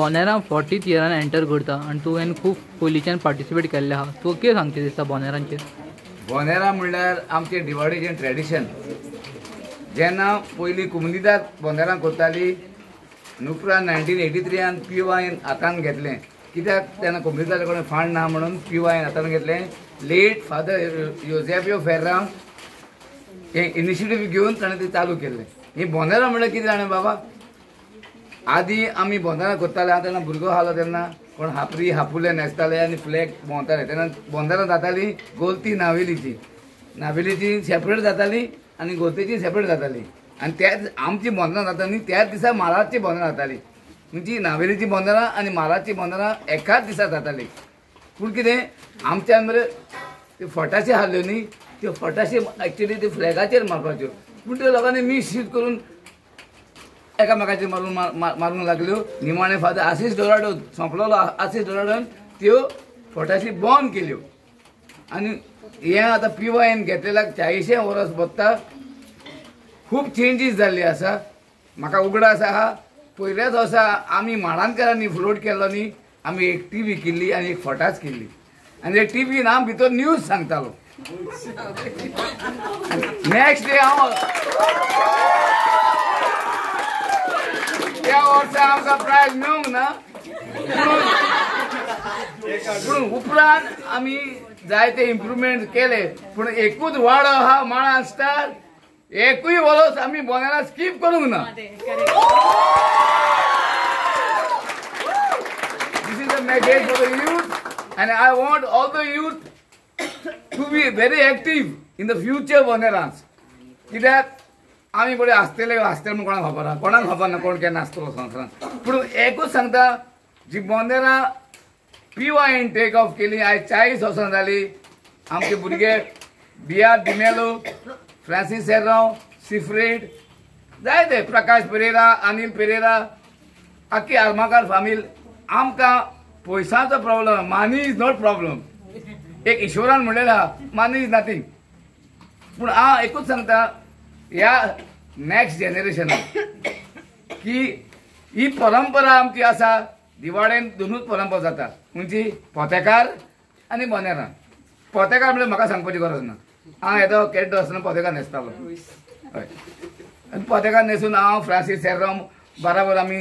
बोनेरां 40th इयरान enter करता आनी तुवें खूब पयलींच्यान पार्टिसिपेट केल्लें आहा. तूं कितें सांगता दिसता बोनेरांचेर? बोनेरां म्हणल्यार आमचें दिवाळेचें ट्रेडिशन. जेन्ना पयलीं कोमुनिदाद बोनेरां करताली उपरांत 1983 PYN हातान घेतलें. कित्याक तेन्ना कोमुनिदाद कडेन फंड ना म्हणून PYN हातान घेतलें. लेट फादर योसेफियो फेर्रा हें इनिशिएटीव घेवन ताणें तें चालू केल्लें. ही बोनेरां म्हणल्यार कितें जाणा बाबा, आदीं आमी बोनेरां करताले. हांव तेन्ना भुरगो आसलो तेन्ना कोण हापरी हापुले न्हेसताले आनी फ्लॅग भोंवताले. तेन्ना बोनेरां जाताली गोलती नावेलीची सेपरेट जाताली आनी गोलतेची सेपरेट जाताली. आनी त्याच आमची बोनेरां जाता न्ही त्याच दिसा माळाची बोनेरां जाताली. म्हणजे नावेलीची बोनेरां आनी माळाची बोनेरां एकाच दिसा जाताली. पूण कितें आमच्यान मरे त्यो फटाशे हाडल्यो न्ही, त्यो फटाशे एक्चुली त्यो फ्लॅगाचेर मारपाच्यो. पूण त्यो लोकांनी मिसयूज करून एकामेकाचेर मारूंक लागल्यो. निमाणे फादर आशीश डोराडो सोंपलोलो आशीश डोराडोन त्यो फटाशी बंद केल्यो. आनी हें आतां PYN घेतलेल्याक 40 वर्स बसता. खूब चेंजीस जाल्ली आसा. म्हाका उगडास आहा. पयल्याच वर्सा आमी माडांकरांनी फ्लोट केल्लो न्ही, आमी एक TV केल्ली आनी एक फटास केल्ली. आनी ते TVन हांव भितर न्यूज सांगतालो. नेक्स्ट डे हांव त्या वर्सा आमकां प्रायज मेळूंक ना. पूण उपरांत आमी जायते इम्प्रुवमेंट केले. पूण एकूच वाडो आहा माळा स्टार. एकूय वर्स आमी बोनेरां स्कीप करूंक ना. This is a message for the youth and I want all the youth to be very active in the future bonerans. कित्याक आमी बरे आसतले म्हणून कोणाक खबर ना कोण केन्ना आसतलो संवसारांत. पूण एकूच सांगता, जी बोनेरां PYN टेक ऑफ केली आयज 40 वर्सां जाली. आमचे भुरगे BR डिमेलो, फ्रांसीस सेर्रांव, सिफ्रेड, जायते प्रकाश पेरेरा, अनिल पेरेरा, आख्खी आर्माकार फामील. आमकां पयसांचो problem, money is not problem. एक ईश्वरान म्हणलेलें आहा मनी इज नथींग. पूण हांव एकूच सांगता ह्या नेक्स्ट जनरेशनाक की ही परंपरा आमची आसा. दिवाळेन दोनूच परंपरा जाता, खंयची पोतेकार आनी बोनेरां. पोतेकार म्हणल्यार म्हाका सांगपाची गरज ना. हांव येदो केड्डो आसतना पोतेकार न्हेसतालो. हय, आनी पोतेकार न्हेसून हांव फ्रांसीस सेर्रांव बराबर आमी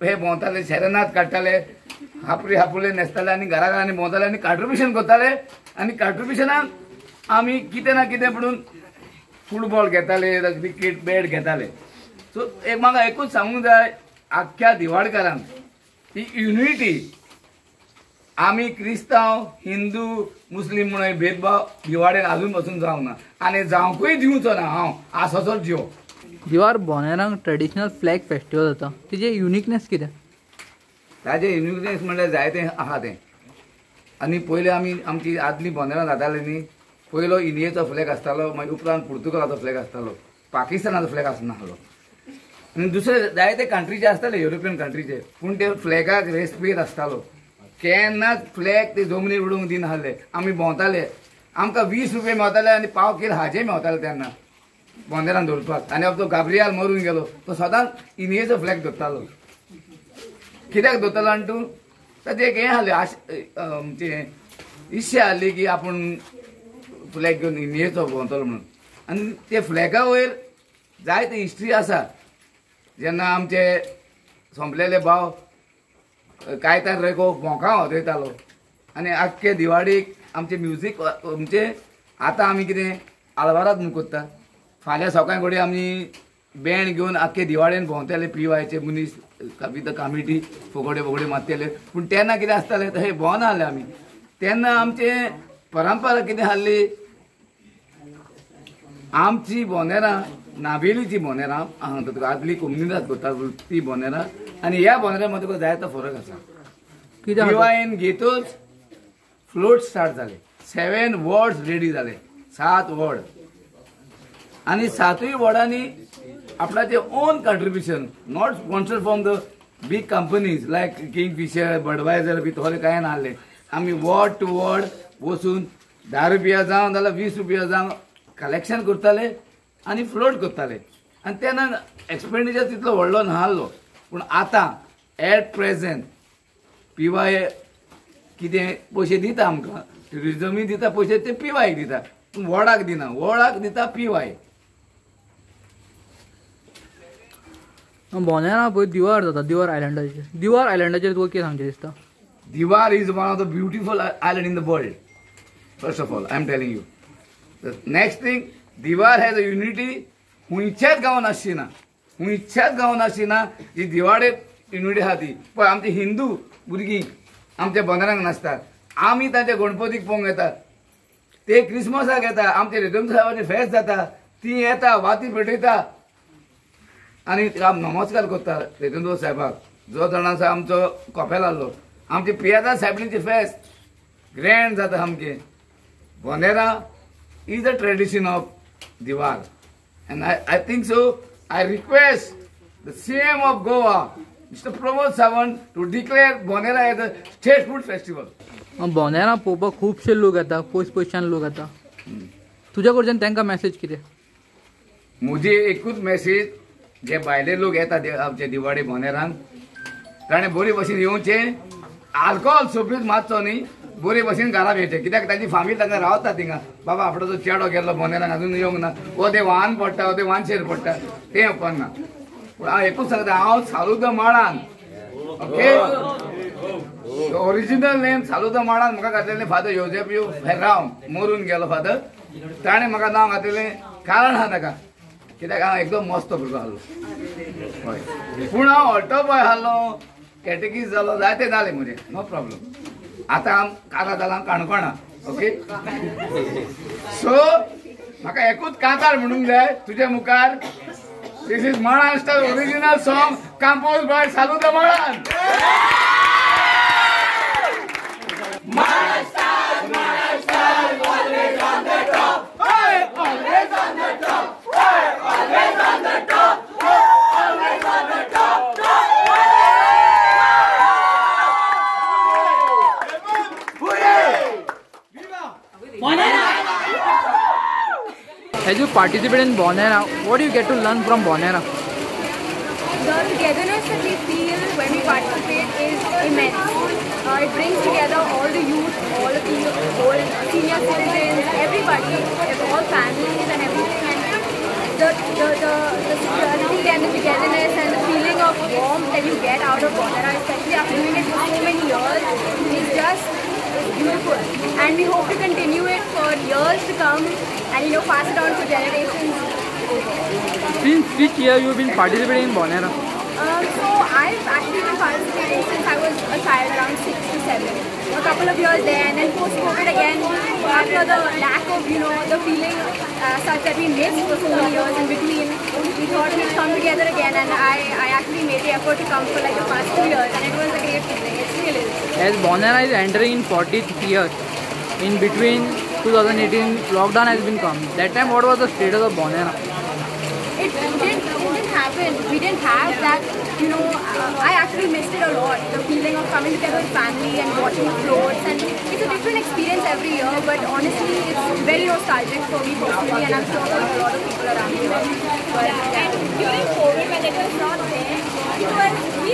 हे भोंवताले, सेरेनाद काडटाले, हापुले न्हेसताले आनी घराघरांनी भोंवताले आनी कॉन्ट्रिब्युशन करताले. आनी कॉन्ट्रिब्युशनाक आमी कितें ना कितें म्हणून फुटबॉल घेताले, क्रिकेट बॅट घेताले. सो म्हाका एकूच सांगूंक जाय आख्ख्या दिवाळकारांक ही युनिटी. आमी क्रिस्तांव, हिंदू, मुस्लीम म्हणून भेदभाव दिवाळेन आजून पासून जावंक ना आनी जावंकूय दिवचो ना. हांव आसोचोच जियो. दिवार बोनेरांक ट्रेडिशनल फ्लॅग फेस्टिवल जाता, तेजे युनिकनेस कितें? ताजें युनिकनेस म्हणल्यार जायतें आहा तें. आनी पयलीं आमची आदली बोनेरां जातालीं न्ही, पयलो इंडियेचो फ्लॅग आसतालो, मागीर उपरांत पुर्तुगालाचो फ्लॅग आसतालो, पाकिस्तानाचो फ्लॅग आसनासलो. आनी दुसरे जायते कंट्रीचे आसताले, युरोपियन कंट्रीचे. पूण ते फ्लॅगाक रेस्पेद आसतालो. केन्नाच फ्लॅग ते जमनीर उडोवंक दिनासले. आमी भोंवताले, आमकां 20 रुपया मेळटाले आनी पाव किल हाजे मेळटाले तेन्ना बोनेरां दवरपाक. आनी अब तो गाब्रियाल मरून गेलो, तो सदांच इंडियेचो फ्लॅग धरतालो. कित्याक धरतालो आनी तूं ताजें एक हें आहलें, म्हणजे इच्छा आहली की आपूण फ्लॅग घेवन इंडियेचो भोंवतलो म्हणून. आनी ते फ्लॅगा वयर जायते हिस्ट्री आसा. जेन्ना आमचे सोंपलेले भाव कायतार रेको भोंवकां वाजयतालो आनी आख्खे दिवाळीक आमचे म्युजीक म्हणजे आतां आमी कितें आलवारात म्हूण करता. फाल्यां सकाळीं घडये आमी बँड घेवन आख्खे दिवाळेन भोंवताले. PYचे मनीस विथ द कमिटी फुगडे मारतले. पूण तेन्ना कितें आसतालें हे भोंवना आहले आमी. तेन्ना आमचे परंपरा कितें आसली, आमची बोनेरां नावेलीची बोनेरां हांगा तुका आदली कोमुनिदाद करता ती बोनेरां आनी ह्या बोनेरां मदीं तुका जायतो फरक आसा. PYN घेतूच फ्लोट स्टार्ट जाले. 7 वर्ड्स रेडी जाले, 7 वर्ड. आनी 7य वर्डांनी आपणाचें own contribution, not sponsored from the big companies like Kingfisher, Budweiser बी तोले कांय नासलें. आमी वर्ड टू वर्ड बसून 10 रुपया जावं जाल्यार 20 रुपया जावं कलेक्शन करताले आनी फ्लोट करताले. आनी तेन्ना एक्सपेंडिचर तितलो व्हडलो नासलो. पूण आतां एट प्रेझेंट PY कितें पयशे दिता आमकां, ट्युरिजमूय दिता पयशे ते PY दिता, पूण वडाक दिना, वडाक दिता PY. बोनेरा पळय दिवार जाता, दिवार आयलँडाचेर तुका कितें सांगचें दिसता? Diwar is one of the beautiful island in the world. First of all, I am telling you. The next thing, Diwar has a unity. हुंयच्याच गांवांत आसची ना, हुंयच्याच गांवांत आसची ना जी दिवाडे युनिटी आहा ती. पळय आमची हिंदू भुरगीं आमच्या बोनेरांक नाचतात, आमी तांचे गणपतीक पळोवंक येतात, ते क्रिसमसाक येता, आमचे रेदम साहेबाचें फेस्त जाता, ती येता वाती पेटयता आनी तिका नमस्कार करता रेदम साहेबाक, जो जाण आसा आमचो कोपेल आहलो. आमचे पियादास साहेबींचे फेस्त ग्रँड जाता सामकें. बोनेरा इज द ट्रेडिशन ऑफ दिवार. And I think so. I request the CM of Goa, Mr. Pramod Sawant, to declare Bonera as a state food festival. बोनेरा पळोवपाक खुबशे लोक येता, पयस पयसच्यान लोक येता. तुज्या कडच्यान तांकां मॅसेज कितें? म्हजी एकूच मॅसेज, जे भायले लोक येतात आमचे दिवाडे बोनेरान, ताणें बरे भशेन येवचें, आल्कोहोल सोबीत मातसो न्ही, बरे भशेन घराक येवचें, कित्याक तांची फामील तांकां रावता थिंगा. बाबा आपणाचो चेडो गेल्लो बोनेरान अजून येवंक ना, वो ते वाहन पडटा, वो ते वानशेर पडटा, तें येवपाक ना. पूण हांव एकूच सांगता, हांव सालू द Malan, okay, original name Salu द माळान म्हाका घातलेलें फादर योजेफ फेर्रांव, मरून गेलो फादर, ताणें म्हाका नांव घातलेलें कारण आहा ताका, कित्याक हांव एकदम मस्त भुरगो आहलो. हय, पूण हांव ऑल्टो बॉय आहलो, कॅटेकीज जालो, जायते जालें म्हजें, नो प्रॉब्लेम. आतां काका जालां काणकोणा, ओके. सो म्हाका एकूच कांतार म्हणूंक जाय तुजे मुखार, this is Malan star original song compose by Salu द Malan. Always on the top, always on the top, always on the top, always on the top. As you participate in Bonera, what do you get to learn from Bonera? The togetherness that we feel when we participate is immense. It brings together all the youth, all of the old senior citizens, everybody, all families and everything. And the security and the togetherness and the feeling of warmth that you get out of Bonera, especially after doing it for so many years, is just beautiful. And we hope to continue it for years to come and pass it on to generations over. Since which year you have been participating in Bonera? So I've actually been participating since I was a child, around 6 to 7. A couple of years there, and then post-COVID again, after the lack of, the feeling such that we missed for so many years in between, we thought we'd come together again, and I actually made the effort to come for like the past 2 years, and it was a great feeling. It still is. As Bonera is entering in 40th year, in between 2018, lockdown has been come. That time, what was the status of Bonera? It didn't happen. We didn't have that, I actually missed it a lot. The feeling of coming together with family and watching floats, and it's a different experience every year, but honestly, it's very nostalgic for me personally, and I'm sure for a lot of people around me. But during COVID, when it was not there, we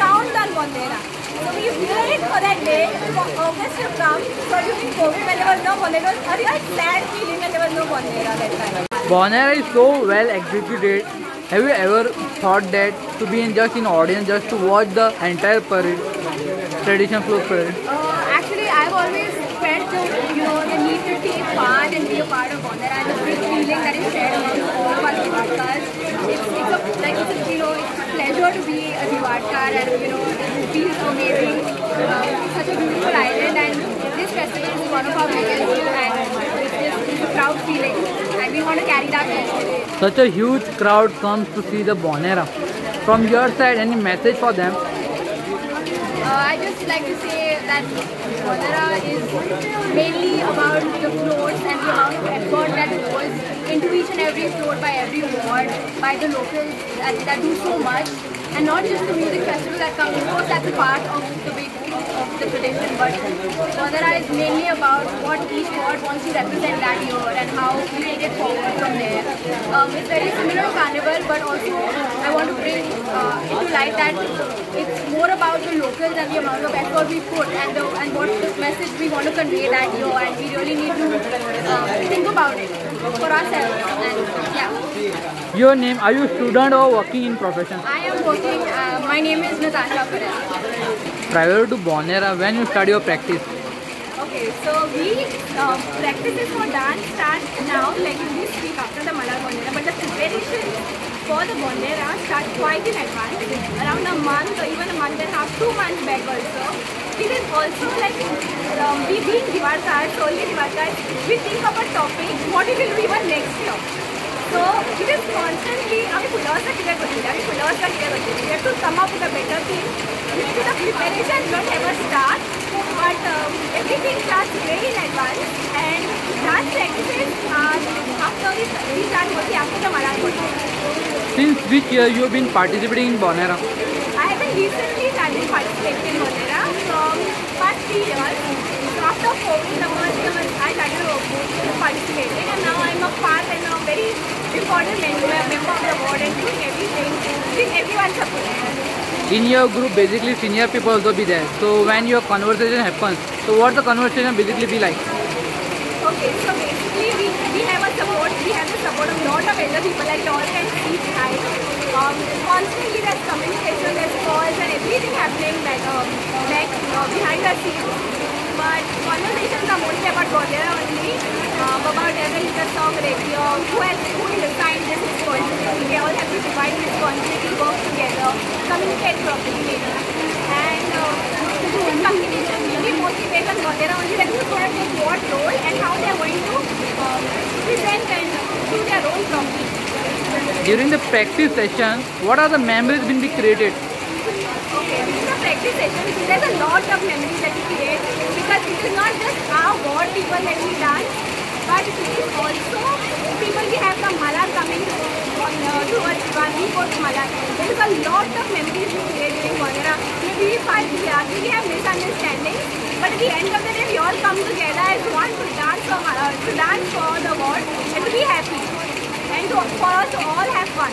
count on Bonera. So we waited for that day for August to come. So during COVID, when there was no Bonera, it was a real sad feeling when there was no Bonera that time. Bonera is so well executed. Have you ever thought that to be just in audience, just to watch the entire parade, traditional float parade? Actually, I've always felt the need to take part and be a part of Bonera, and the big feeling that is shared among all of us Diwakars. It's a pleasure to be a Diwakar, and it feels amazing. It's such a beautiful island, and this festival is one of our biggest, and it's a proud feeling, and we want to carry that message. Such a huge crowd comes to see the Bonera. From your side, any message for them? I just like to say that Bonera is mainly about the floats and the amount of effort that goes into each and every float by every ward, by the locals that do so much, and not just the music festival that comes. Of course, that's a part of the big the tradition, but Bonera is mainly about what each ward wants to represent that year and how we take it forward from there. It's very similar to Carnival, but also I want to bring it to light that it's more about the locals and the amount of effort we put and what the message we want to convey that year, and we really need to think about it for ourselves. And yeah. Your name, are you a student or working in profession? I am working, my name is Natasha Perez. Prior to Bonera, when you start your practice? Okay, so we practices for dance start now, like in this week after the Malar Bonera, but the preparation for the Bonera start quite in advance, around a month or even a month and a half, 2 months back also. It is also like, we being Divarkars, only Divarkars, we think of a topic, what it will be even next year. So it is constantly, we have to come up with a better thing. Maybe the preparation don't ever start, but everything starts very in advance, and dance practices are after we start working after the Malar Bonera. Since which year you have been participating in Bonera? I have been recently started participating in Bonera from past 3 years. So after COVID, I started participating, and now I'm a part and a very important member of the board and doing everything with everyone's support. In your group, basically senior people also be there. So when your conversation happens, so what the conversation basically be like? Okay, so basically we have a support. We have the support of a lot of elder people, like you all can see behind. Constantly there's communication, there's calls and everything happening behind the scenes. But conversations are mostly about Bonera only, about whether it's a song radio, who is assigned this responsibility. They all have to divide responsibility, work together, communicate properly. And this communication will be mostly based on Bonera only, that who's going to take what role and how they are going to present and do their role properly. During the practice session, what are the memories being created? Okay, during the practice session, there's a lot of memories that we create, because it is not just our ward people that we dance, but it is also people we have from Malar coming towards when we go to Malar. There is a lot of memories we create during Bonera. Maybe we have misunderstandings, but at the end of the day, we all come together as one to dance for the ward and to be happy, and for us to all have fun.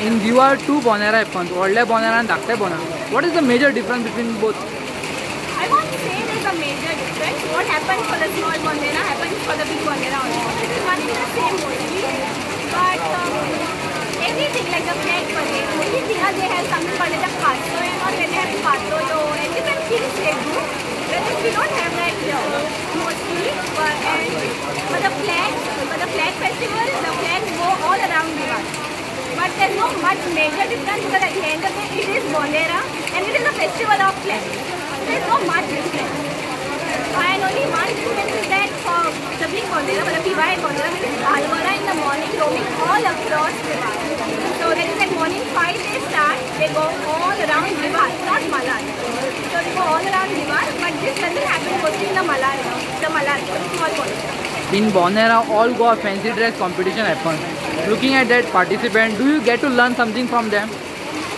In you are two Bonera happens, Oldle Bonera and Dakte Bonera. What is the major difference between both? I won't say there's a major difference. What happens for the small Bonera happens for the big Bonera also. It is running the same mostly. But everything like the flag parade, only thing is they have something called as a Khasto, or when they have Khasto, and different things they do. Whereas we don't have that here mostly. For the flag festival, the flags go all around Diwali. But there's no much major difference, because at the end of the day, it is Bonera and it is a festival of flags. There's no much difference. And only one difference is that for the big Bonera, for the PY Bonera, it is Alvara in the morning roaming all across Diwar. So that is like morning 5 they start, they go all around Diwar, not Malar. So they go all around Diwar, but this doesn't happen mostly in the Malar, small Bonera. In Bonera, all go fancy dress competition happens. Looking at that participant, do you get to learn something from them?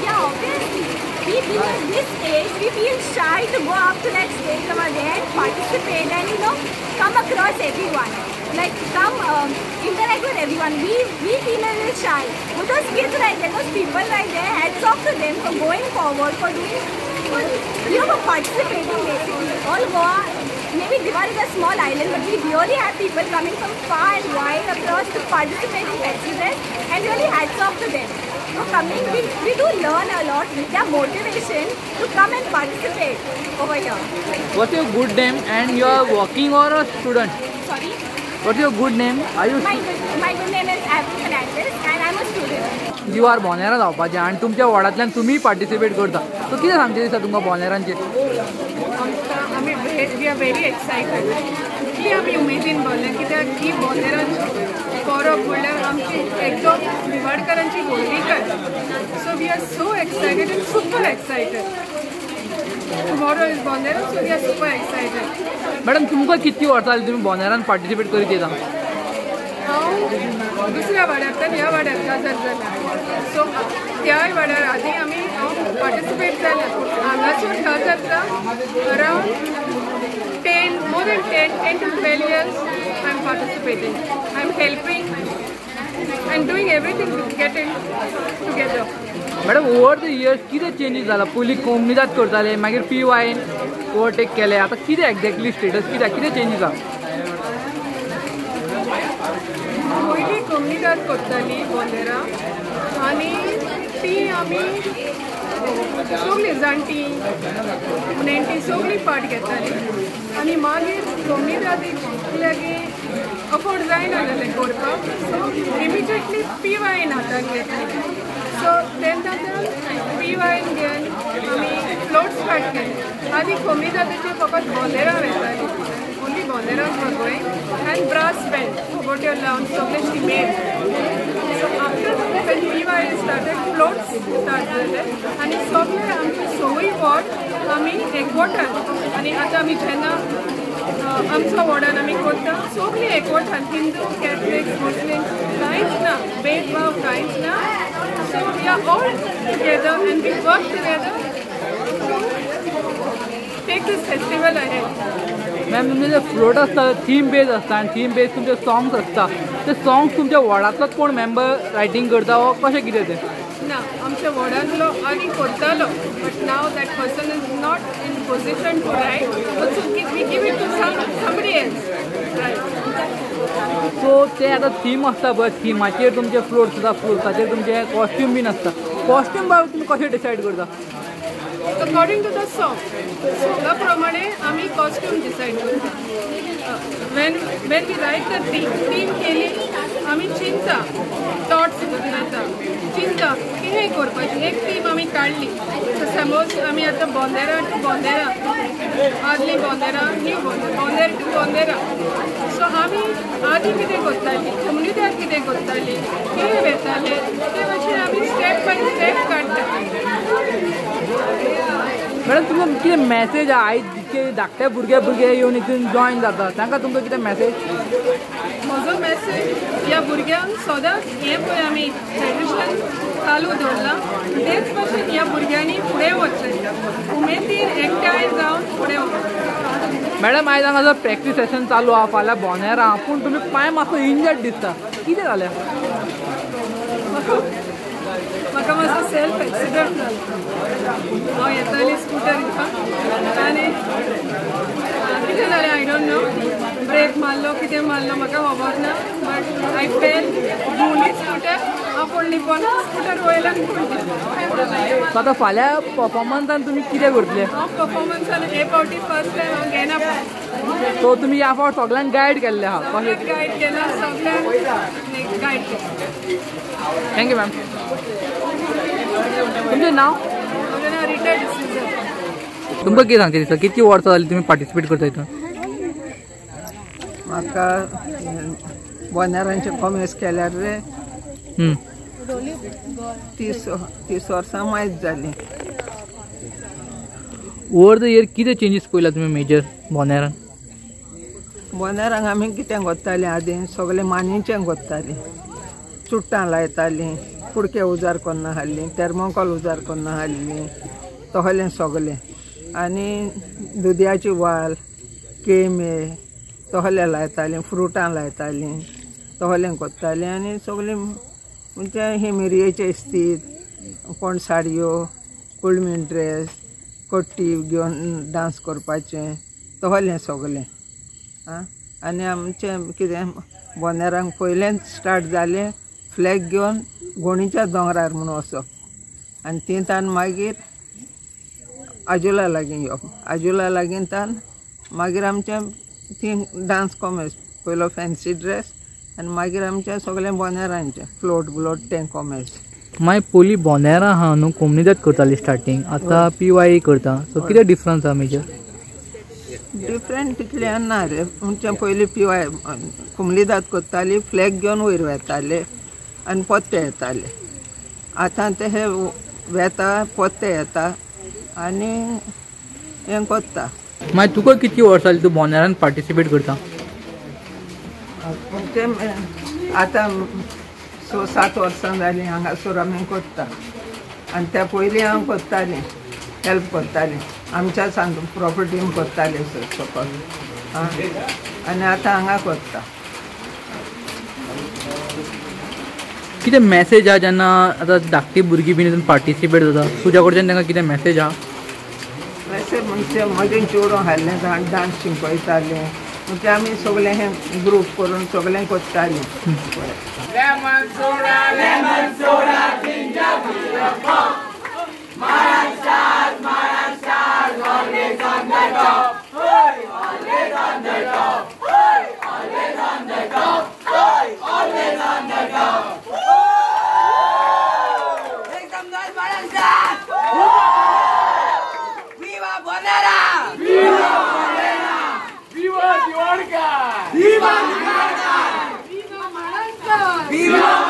Yeah, obviously. We feel at this age, we feel shy to go up to that stage over there and participate and come across everyone. Like interact with everyone. We feel a little shy. But those kids right there, those people right there, hats off to them for going forward, for participating basically. All Goa, maybe Diwar is a small island, but we really have people coming from far and wide across to participate in festivals, and really hats off to them. For coming, we do learn a lot with their motivation to come and participate over here. What's your good name, and you are working or a student? Sorry? What's your good name? Are you? My good name is Avril Fernandez and I'm a student. You are Bonera जावपाचे आणि तुमच्या वार्डांतल्यान तुम्ही participate करता. So कितें सांगचे दिसता तुमकां बोनेरांचेर? We are very excited. इतली आमी उमेदीन भरले कित्याक ही बोनेरांची परब म्हणल्यार आमची एकदम दिवाडकरांची व्हडली कर. So we are so excited and super excited. Tomorrow is Bonera, so we are super excited. Madam तुमकां कितली वर्सां जाली तुमी बोनेरान पार्टिसिपेट करीत येता? हांव दुसऱ्या वाड्यार ह्या वाड्यार हजर जाला. सो त्याय वाड्यार आदी हांव पार्टिसिपेट जालें हांगासून ह्या जात्रा around 10 more than 10 to 12 years I'm participating. I'm helping and doing everything to get it together. Madam over the years कितें चेंजीस जाला? पयलीं कोमनिदाद करताले मागीर PYN ओवरटेक केले, आतां कितें एक्झॅक्टली स्टेटस कितें चेंजीस आहा? पयलीं कोमनिदाद करताली बोंदेरा आनी ती आमी सगळीं जाणटी नेणटी सगळीं पार्ट घेतालीं आनी मागीर कोमनिदादीक लागीं अफोर्ड जायना जालें करपाक, सो इमिजिएटली PYN हातान घेतली. सो तेन्नाच्यान PYN घेवन आमी फ्लोट स्टार्ट केले. आदी कोमनिदादीचे फकत बोंदेरा वयतालीं, ओन्ली बोंदेराच वर गोईंग एंड ब्रास बँड गोट्यो लावन सगळे शिमेर. So after when PYN started, floats start जाले आनी सगळे आमचे सवय वॉर्ड आमी एकवटान आनी आतां आमी जेन्ना आमच्या वॉर्डान आमी करता सगळीं एकवटान हिंदू कॅथलिक्स मुस्लिम्स कांयच ना भेदभाव कांयच ना. So we are all together and we work together to take this festival ahead. Ma'am तुमचे जे फ्लोट आसता थीम बेज आसता आनी थीम बेज तुमचे सॉंग्स आसता, ते सॉंग्स तुमच्या वॉर्डांतलोच कोण मेंबर रायटींग करता वो कशें कितें तें? ना आमच्या वॉर्डांतलो आदी करतालो but now that person is not in position to right, so we give it to somebody else right. So ते आतां थीम आसता पळय, थिमाचेर तुमचे फ्लोट्स आसता, फ्लोट्साचेर तुमचे कॉस्ट्यूम बीन आसता. कॉस्ट्यूम बाबा तुमी कशें डिसायड करता? अकॉर्डिंग टू द सॉंग सोंगा प्रमाणे आमी कॉस्ट्यूम डिसायड करता. when we write the theme केली आमी चिंता थॉट्स जाता चिंता कितें करपाचें. एक थीम आमी काडली सपोज आमी आतां बोंदेरा टू बोंदेरा, आदली बोंदेरा न्यू बोंदेरा टू बोंदेरा. सो आमी आदी कितें करतालीं, कम्युनिटीन कितें करतालीं, कितें वेताले ते भाशेन आमी स्टेप बाय स्टेप काडटा. मॅडम तुमकां कितें मॅसेज आहा? आयज जितके धाकटे भुरगे येवन हितून जॉयन जाता तांकां तुमकां कितें मॅसेज? म्हजो मॅसेज ह्या भुरग्यांक सदांच हें पळय आमी ट्रेडिशन चालू दवरलां तेच भाशेन ह्या भुरग्यांनी फुडें वचचें, उमेदीन एकठांय जावन फुडें वचचें. मॅडम आयज हांगा प्रॅक्टीस सेशन चालू आहा, फाल्यां बोंदेरा, पूण तुमी पांय मातसो इंजर्ड दिसता, कितें जालें? म्हाका मातसो सेल्फ एक्सिडंट जालो. हांव येताली स्कूटर घेवन आनी कितें जालें आय डोंट नो, ब्रेक मारलो कितें मारलो म्हाका खबर ना, बट आय फेल धुली स्कूटर, हांव पडली पण स्कूटर वयल्यान पडली. आतां फाल्यां परफॉर्मन्सान तुमी कितें करतले? हांव परफॉर्मन्सान हे फावटी फर्स्ट टायम हांव घेना. सो तुमी ह्या फावट सगळ्यांक गायड केल्ले आहा? सगळ्यांक गायड केला, सगळ्यांक गायड केला. Thank you ma'am. तुमचें नांव? म्हजें नांव रिटा डिसूजा. तुमकां कितें सांगता दिसता, कितलीं वर्सां जालीं तुमी पार्टिसिपेट करता हितून? म्हाका बोंदेरांचे कॉमेस केल्यार 30 वर्सां मायज जालीं. ओवर द इयर कितें चेंजीस पयला तुमी मेजर बोंदेरान? बोंदेरांक आमी कितें करतालीं आदीं सगळें मानयेचें करतालीं, चुट्टां लायतालीं, कुडके उजार करना हाडलीं, थर्मोकॉल उजार करना हाडलीं, तहलें सगलें. आनी दुदयाची वाल, केमे तहलें लायतालीं, फ्रुटां लायतालीं, तहलें करतालीं. आनी सगळीं म्हणजे ही मिरयेचे इस्तीद, कोण साडयो, कुळमी ड्रेस, कट्टी घेवन डांस करपाचें, तहलें सगलें. आनी आमचें कितें बोंदेरांक पयलेंच स्टार्ट जालें फ्लॅग घेवन गोणीच्या दोंगरार म्हूण वचप आनी थंयच्यान मागीर आजुला लागीं येवप. आजुला लागींच्यान मागीर आमचें थंय डांस कॉमेस, पयलो फॅन्सी ड्रेस आनी मागीर आमचें सगळें बोंदेरांचें फ्लोट ब्लोट तें कॉमेस. मागीर पयलीं बोंदेरा आहा न्हू कोमनिदाद करताली स्टार्टींग, आतां PYE करता, सो कितें डिफरन्स आहा मेजर? डिफरंट तितलें ना रे. म्हणजे पयलीं PYE कोमनिदाद करताली, फ्लॅग घेवन वयर वेताले आनी पोत्ते येताले. आतां ते हे वेता, पोत्ते येता आनी हें करता. मागीर तुका कितलीं वर्सां जालीं तूं बोंदेरान पार्टिसिपेट करता? आतां 6-7 वर्सां जालीं हांगासर आमी करता. आनी त्या पयलीं हांव करतालें हेल्प करतालें आमच्या प्रॉपर्टीन करतालें सकल आनी आतां हांगा करता. कितें मॅसेज आहा जेन्ना आतां धाकटी भुरगीं बीन पार्टिसिपेट जाता तुज्या कडच्यान तांकां कितें मॅसेज आहा? मॅसेज म्हणजे मदीं चेडूं हाडलें डान्स शिकयतालें म्हणजे आमी सगळें हें ग्रूप करून सगळें करतालीं. Lemon soda, ginger beer pop. Maharashtra, always on the top. Hey, always on the top. Hey, always on the top. Hey, always on the top. Ekdam nice Maharashtra. Viva Bonera! Viva Bonera! Viva Diorga! Viva Diorga! Viva Maharashtra! Viva